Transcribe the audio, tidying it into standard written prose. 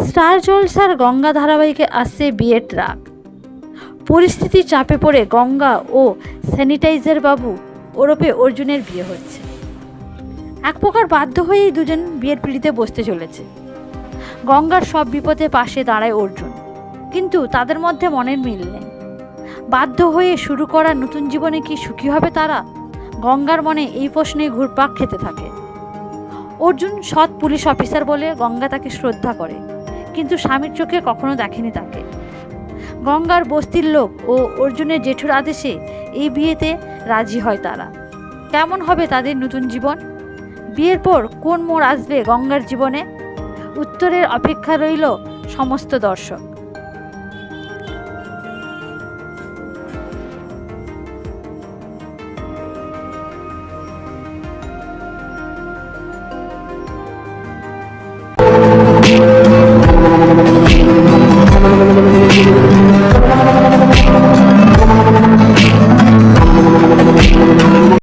Star জলসার গঙ্গা ধারাবাহিকে আসছে বিয়ের ট্রাক। পরিস্থিতি চাপে পড়ে গঙ্গা ও স্যানিটাইজার বাবু ওরফে অর্জুনের বিয়ে হচ্ছে। এক প্রকার বাধ্য হয়েই দুজন বিয়ের পিঁড়িতে বসতে চলেছে। গঙ্গার সব বিপদে পাশে দাঁড়ায় অর্জুন, কিন্তু তাদের মধ্যে মনের মিল নেই। বাধ্য হয়ে শুরু করা নতুন জীবনে কি সুখী হবে তারা? গঙ্গার মনে এই প্রশ্নে ঘুরপাক খেতে থাকে। অর্জুন সৎ পুলিশ অফিসার বলে গঙ্গা তাকে শ্রদ্ধা করে, কিন্তু স্বামীর চোখে কখনো দেখেনি তাকে। গঙ্গার বস্তির লোক ও অর্জুনের জেঠুর আদেশে এই বিয়েতে রাজি হয় তারা। কেমন হবে তাদের নতুন জীবন? বিয়ের পর কোন মোড় আসবে গঙ্গার জীবনে? উত্তরের অপেক্ষা রইল সমস্ত দর্শক। Thank you.